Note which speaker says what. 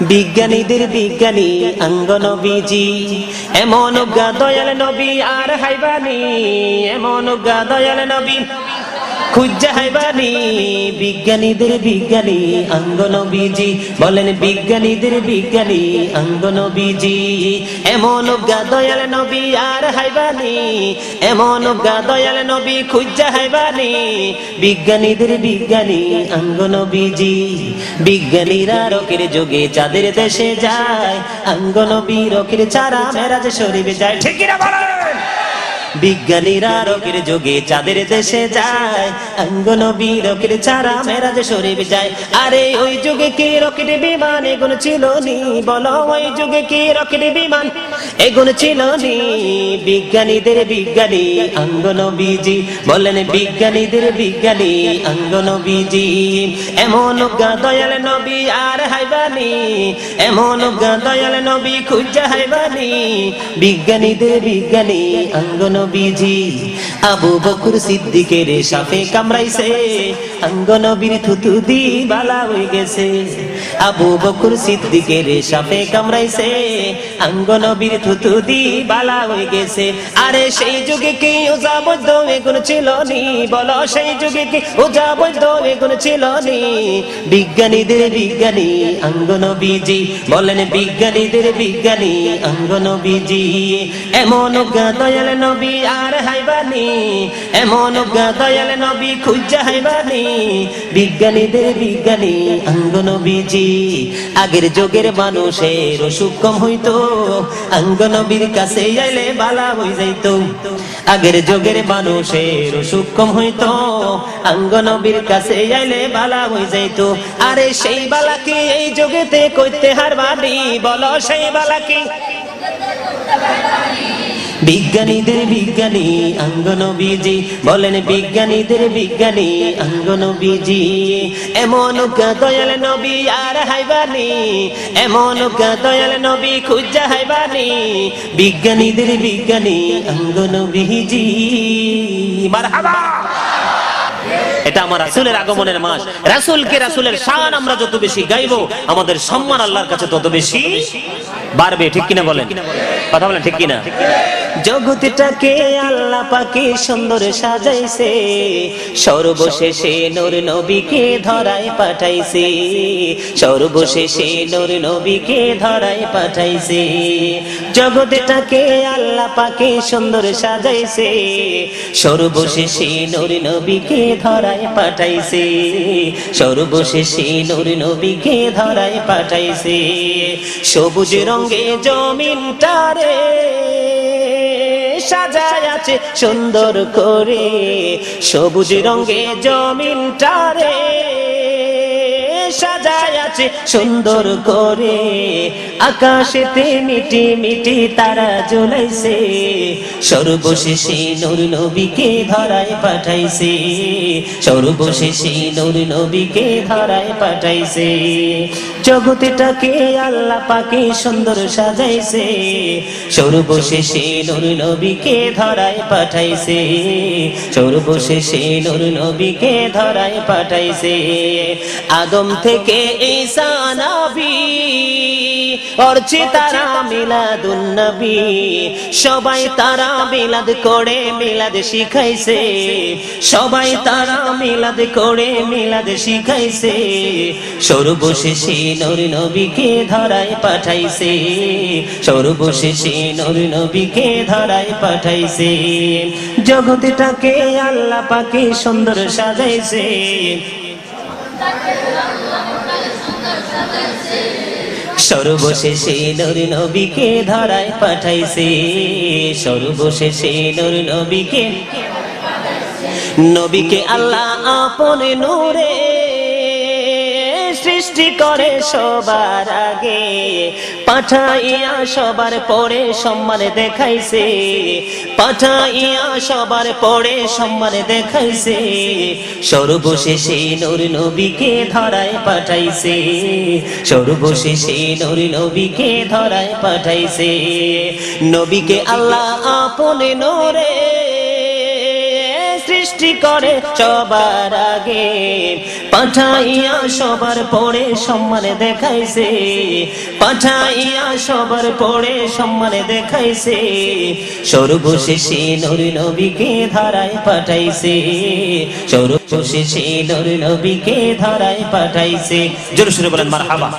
Speaker 1: বিজ্ঞানীদের বিজ্ঞানী অঙ্গ নবীজি, এমন অজ্ঞা দয়াল নবী আর হাইবানি, এমন অজ্ঞা দয়াল নবী খুঁজা হাইবানি। বিজ্ঞানীদের বিজ্ঞানী অঙ্গ নবীজি, বলেন বিজ্ঞানীদের বিজ্ঞানী অঙ্গ নবীজি, এমন অজ্ঞা দয়াল নবী আর হাইবানি, এমন অজ্ঞা দয়াল নবী খুঁজা হাইবানি। বিজ্ঞানীদের বিজ্ঞানী অঙ্গ নবীজি, বিজ্ঞানীরা রকের যোগে চাঁদের দেশে যায়, অঙ্গ নবী রকের ছাড়া মেরাজ শরীফে যায়। ঠিক কিনা বলেন? বিজ্ঞানীরা রকের যোগে চাঁদের দেশে যায়, অঙ্গ নবী রকের ছাড়া মেরাজ শরীফ যায়। আরে ওই যুগে কি রকেট বিমান এগুন ছিল নি? বলো ওই যুগে কি রকেট বিমান এগুন ছিল নি? বিজ্ঞানীদের বিজ্ঞানী অঙ্গ নবীজি, বলেন বিজ্ঞানীদের বিজ্ঞানী অঙ্গ নবীজি, এমন অজ্ঞা দয়াল নবী আর হাইবানি, এমন অজ্ঞা দয়াল নবী খুঁজা হাইবানি। বিজ্ঞানীদের বিজ্ঞানী অঙ্গ নবীজি, আবু বকর সিদ্দিকের সাপে কামড়াইছে, অঙ্গ নবীর থুতু দি বালা হয়ে গেছে। আবু বকর সিদ্দিকের সাপে কামড়াইছে, অঙ্গ নবীর থুতু দি বালা হয়ে গেছে। আরে সেই যুগে কি ওজা বৈদ্য এগুন ছিল নি? বলো সেই যুগে কি ওজা বৈদ্য এগুন ছিল নি? বিজ্ঞানীদের বিজ্ঞানী অঙ্গ নবীজি, বলেন বিজ্ঞানীদের বিজ্ঞানী অঙ্গ নবীজি, এমন অজ্ঞা দয়াল নবী আর হাইবানি, এমন অজ্ঞা দয়াল নবী খুঁজা হাইবানি। বিজ্ঞানীদের বিজ্ঞানী অঙ্গ নবীজি, আগের যুগের মানুষের অসুখ কম হইতো, অঙ্গ নবীর কাছে আইলে বালা হয়ে যাইতো। আগের যুগের মানুষের অসুখ কম হইতো, অঙ্গ নবীর কাছে আইলে বালা হয়ে যাইতো। আরে সেই বালা কি এই যুগেতে কইতে হারবানি? বলো সেই বালা কি? বিজ্ঞানীদের বিজ্ঞানী অঙ্গ নবীজি, বলেন বিজ্ঞানীদের বিজ্ঞানী অঙ্গ নবীজি, এমন অজ্ঞা দয়াল নবী আর হাইবানি, এমন অজ্ঞা দয়াল নবী খুঁজা হাইবানি। বিজ্ঞানীদের বিজ্ঞানী অঙ্গ নবীজি। মারহাবা। এটা আমার রাসূলের আগমনের মাস। রাসূলকে রাসূলের শান আমরা যত বেশি গাইবো, আমাদের সম্মান আল্লাহর কাছে তত বেশি বাড়বে। ঠিক কিনা বলেন? কথা বলেন ঠিক কিনা? জগৎটাকে আল্লাহ পাকে সুন্দর সাজাইছে, সর্বশেষে নূর নবীকে ধরায় পাঠাইছে, সর্বশেষে নূর নবীকে ধরায় পাঠাইছে। জগৎটাকে আল্লাহ পাকে সুন্দর সাজাইছে, সর্বশেষে নূর নবীকে ধরায় পাঠাইছে, সর্বশেষে নূর নবীকে ধরায় পাঠাইছে। সবুজ রঙে জমিনটারে সাজায় আছে সুন্দর করে, সবুজ রঙে জমিনটারে সাজায় আছে সুন্দর করে। আকাশেতে মিটি মিটি তারা জ্বলাইছে, সর্বশেষে নূর নবীকে ধরায় পাঠাইছে, সর্বশেষে নূর নবীকে ধরায় পাঠাইছে। জগৎটাকে আল্লাহ পাকে সুন্দর সাজাইছে, সর্বশেষে নূর নবীকে ধরায় পাঠাইছে, সর্বশেষে নূর নবীকে ধরায় পাঠাইছে। আদম থেকে ঈসা নবী, করছে তারা মিলাদুন নবী, সবাই তারা মিলাদ করে মিলাদ শিখাইছে, সবাই তারা মিলাদ করে মিলাদ শিখাইছে। সর্বশেষে নূর নবীকে ধরায় পাঠাইছে, সর্বশেষে নূর নবীকে ধরায় পাঠাইছে। জগৎটাকে আল্লাহ পাকে সুন্দর সাজাইছে, সর্বশেষে নূর নবীকে ধরায় পাঠাইছে, সর্বশেষে নূর নবীকে, নবীকে আল্লাহ আপন নূরে সৃষ্টি করে সবার আগে, পাঠাইয়া সবার পরে সম্মান দেখাইছে, পাঠাইয়া সবার পরে সম্মান দেখাইছে। সর্বশেষে নূর নবীকে ধরায় পাঠাইছে, সর্বশেষে নূর নবীকে ধরায় পাঠাইছে। নবীকে আল্লাহ আপন নূরে সৃষ্টি করে সবার আগে, পাঠাইয়া সবার পরে সম্মানে দেখাইছে, পাঠাইয়া সবার পরে সম্মানে দেখাইছে, সর্বশেষে নূর নবীকে ধারায় পাঠাইছে, সর্বশেষে নূর নবীকে ধারায় পাঠাইছে। জোরে সুরে বলেন মারহাবা।